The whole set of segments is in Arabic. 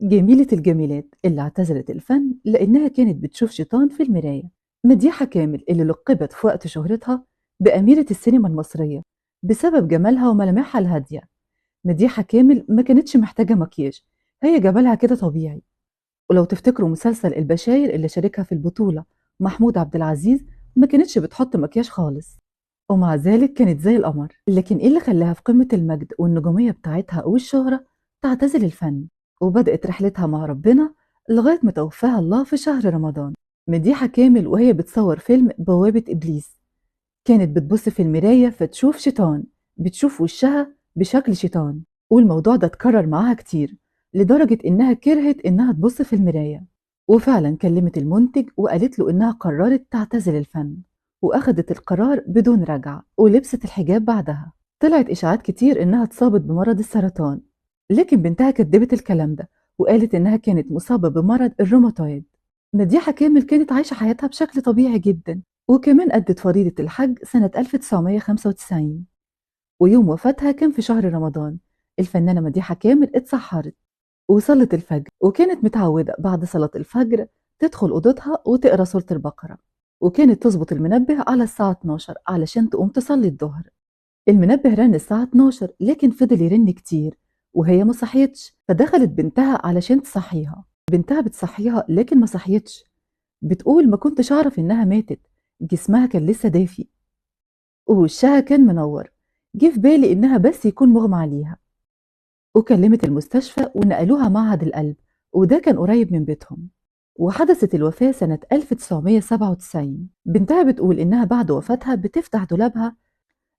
جميلة الجميلات اللي اعتزلت الفن لأنها كانت بتشوف شيطان في المراية. مديحة كامل اللي لقبت في وقت شهرتها بأميرة السينما المصرية بسبب جمالها وملامحها الهادية. مديحة كامل ما كانتش محتاجة مكياج، هي جمالها كده طبيعي. ولو تفتكروا مسلسل البشاير اللي شاركها في البطولة محمود عبد العزيز، ما كانتش بتحط مكياج خالص، ومع ذلك كانت زي القمر. لكن إيه اللي خلاها في قمة المجد والنجومية بتاعتها والشهرة تعتزل الفن وبدأت رحلتها مع ربنا لغاية ما توفاها الله في شهر رمضان؟ مديحة كامل وهي بتصور فيلم بوابة إبليس كانت بتبص في المراية فتشوف شيطان، بتشوف وشها بشكل شيطان. والموضوع ده اتكرر معاها كتير لدرجة إنها كرهت إنها تبص في المراية، وفعلا كلمت المنتج وقالت له إنها قررت تعتزل الفن، وأخدت القرار بدون رجعة ولبست الحجاب بعدها. طلعت إشاعات كتير إنها اتصابت بمرض السرطان، لكن بنتها كدبت الكلام ده وقالت إنها كانت مصابة بمرض الروماتويد. مديحة كامل كانت عايشة حياتها بشكل طبيعي جدا، وكمان أدت فريضة الحج سنة 1995، ويوم وفاتها كان في شهر رمضان. الفنانة مديحة كامل اتسحرت وصلت الفجر، وكانت متعودة بعد صلاة الفجر تدخل أوضتها وتقرأ سورة البقرة، وكانت تظبط المنبه على الساعة 12 علشان تقوم تصلي الظهر. المنبه رن الساعة 12 لكن فضل يرن كتير وهي ما صحيتش، فدخلت بنتها علشان تصحيها. بنتها بتصحيها لكن ما صحيتش، بتقول ما كنتش أعرف إنها ماتت، جسمها كان لسه دافي ووشها كان منور، جه في بالي إنها بس يكون مغمى عليها. وكلمت المستشفى ونقلوها معهد القلب، وده كان قريب من بيتهم. وحدثت الوفاة سنة 1997. بنتها بتقول إنها بعد وفاتها بتفتح دولابها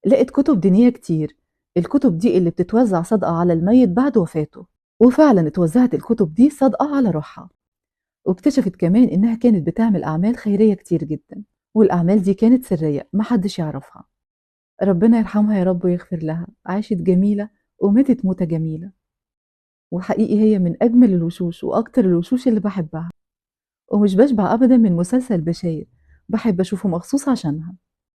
لقت كتب دينية كتير، الكتب دي اللي بتتوزع صدقة على الميت بعد وفاته. وفعلا اتوزعت الكتب دي صدقة على روحها. واكتشفت كمان إنها كانت بتعمل أعمال خيرية كتير جدا، والأعمال دي كانت سرية محدش يعرفها. ربنا يرحمها يا رب ويغفر لها، عاشت جميلة وماتت موتة جميلة. وحقيقي هي من أجمل الوشوش وأكتر الوشوش اللي بحبها، ومش بشبع أبدا من مسلسل بشاير، بحب أشوفه مخصوص عشانها.